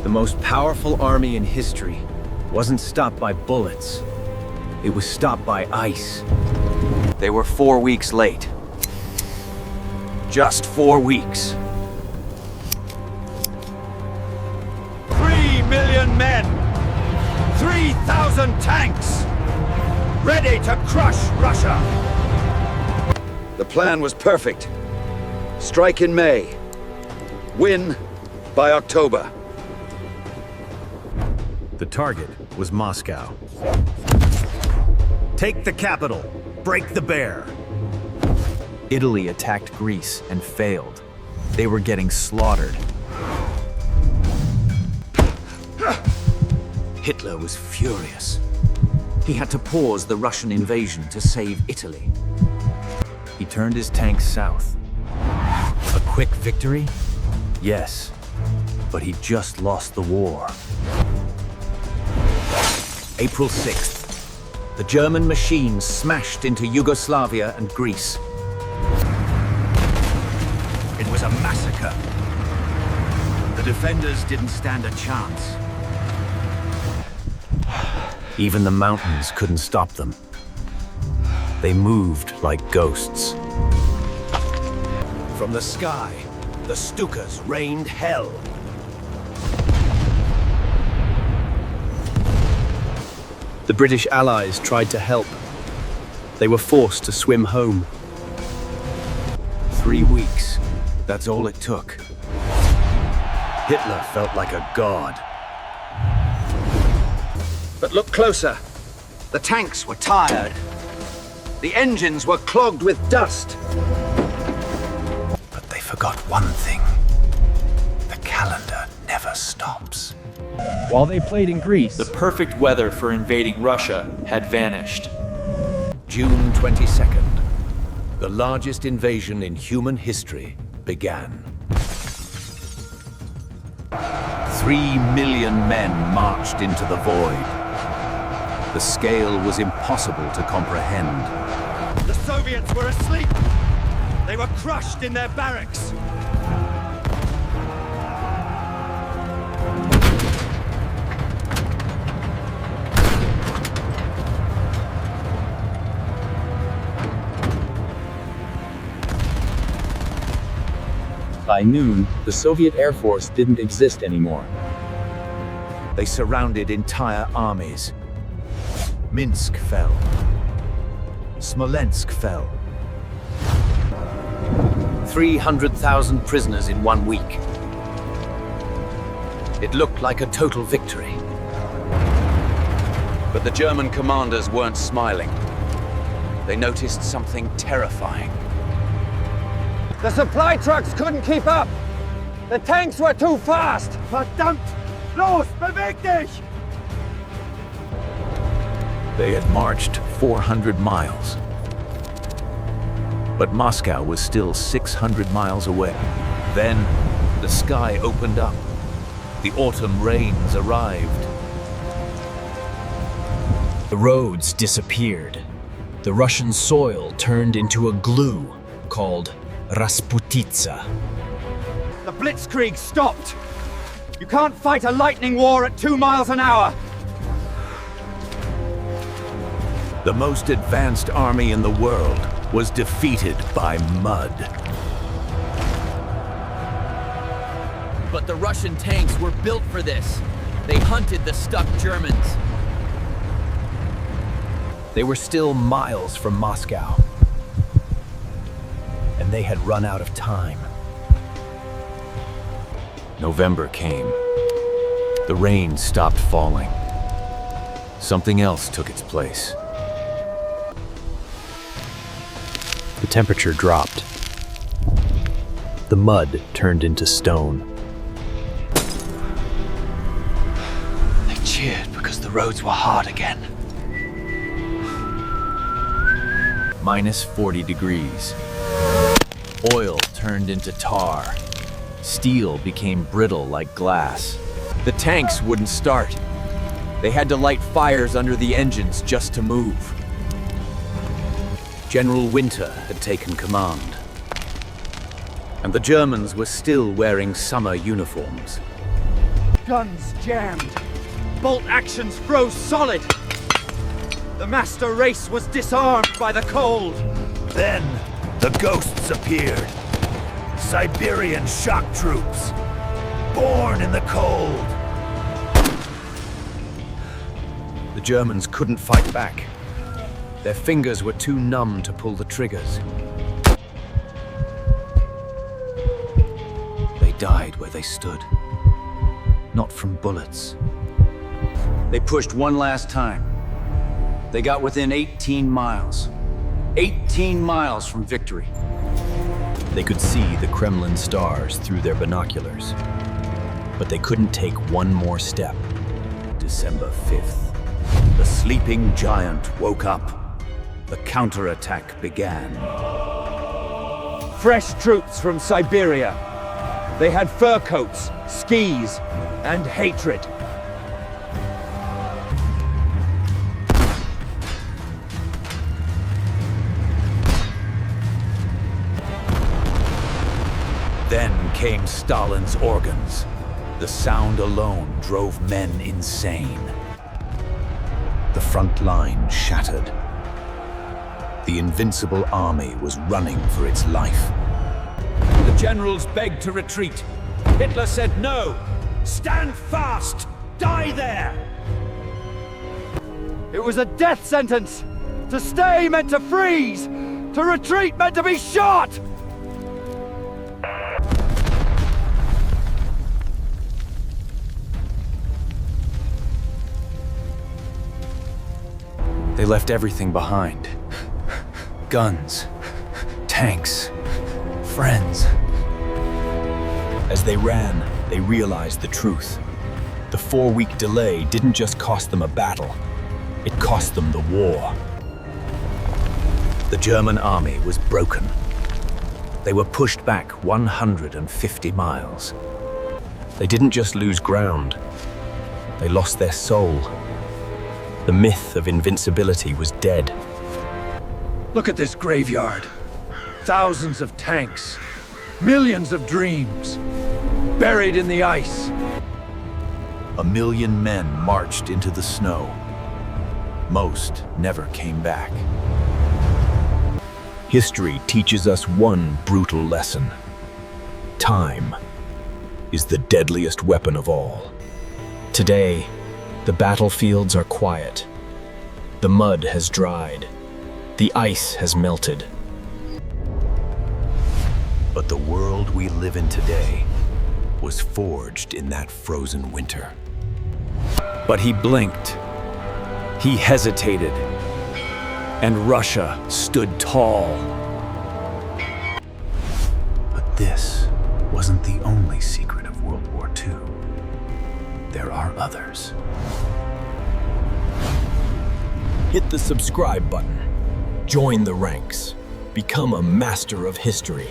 The most powerful army in history wasn't stopped by bullets. It was stopped by ice. They were 4 weeks late. Just 4 weeks. 3 million men! 3,000 tanks! Ready to crush Russia! The plan was perfect. Strike in May. Win by October. The target was Moscow. Take the capital. Break the bear. Italy attacked Greece and failed. They were getting slaughtered. Hitler was furious. He had to pause the Russian invasion to save Italy. He turned his tanks south. A quick victory? Yes, but he just lost the war. April 6th. The German machines smashed into Yugoslavia and Greece. It was a massacre. The defenders didn't stand a chance. Even the mountains couldn't stop them. They moved like ghosts. From the sky, the Stukas rained hell. The British Allies tried to help. They were forced to swim home. 3 weeks. That's all it took. Hitler felt like a god. But look closer. The tanks were tired. The engines were clogged with dust. But they forgot one thing. The calendar never stops. While they played in Greece, The perfect weather for invading Russia had vanished. June 22nd. The largest invasion in human history began. 3 million men marched into the void. The scale was impossible to comprehend. The Soviets were asleep. They were crushed in their barracks. by noon, the Soviet Air Force didn't exist anymore. They surrounded entire armies. Minsk fell. Smolensk fell. 300,000 prisoners in 1 week. It looked like a total victory. But the German commanders weren't smiling. They noticed something terrifying. The supply trucks couldn't keep up. The tanks were too fast. Verdammt! Los, beweg dich! They had marched 400 miles. But Moscow was still 600 miles away. Then, the sky opened up. The autumn rains arrived. The roads disappeared. The Russian soil turned into a glue called Rasputitsa. The blitzkrieg stopped. You can't fight a lightning war at 2 miles an hour. The most advanced army in the world was defeated by mud. But the Russian tanks were built for this. They hunted the stuck Germans. They were still miles from Moscow. And they had run out of time. November came. The rain stopped falling. Something else took its place. The temperature dropped. The mud turned into stone. They cheered because the roads were hard again. Minus 40 degrees. Oil turned into tar. Steel became brittle like glass. The tanks wouldn't start. They had to light fires under the engines just to move. General Winter had taken command. And the Germans were still wearing summer uniforms. Guns jammed. Bolt actions froze solid. The master race was disarmed by the cold. Then the ghosts appeared. Siberian shock troops, born in the cold. The Germans couldn't fight back. Their fingers were too numb to pull the triggers. They died where they stood. Not from bullets. They pushed one last time. They got within 18 miles. 18 miles from victory. They could see the Kremlin stars through their binoculars, but they couldn't take one more step. December 5th, the sleeping giant woke up. The counterattack began. Fresh troops from Siberia. They had fur coats, skis, and hatred. Then came Stalin's organs. The sound alone drove men insane. The front line shattered. The Invincible Army was running for its life. The generals begged to retreat. Hitler said no. Stand fast. Die there. It was a death sentence. To stay meant to freeze. To retreat meant to be shot. They left everything behind. Guns, tanks, friends. As they ran, they realized the truth. The 4-week delay didn't just cost them a battle, it cost them the war. The German army was broken. They were pushed back 150 miles. They didn't just lose ground, they lost their soul. The myth of invincibility was dead. Look at this graveyard. Thousands of tanks. Millions of dreams. Buried in the ice. 1 million men marched into the snow. Most never came back. History teaches us one brutal lesson. Time is the deadliest weapon of all. Today, the battlefields are quiet. The mud has dried. The ice has melted. But the world we live in today was forged in that frozen winter. But he blinked. He hesitated. And Russia stood tall. But this wasn't the only secret of World War II. There are others. Hit the subscribe button. Join the ranks. Become a master of history.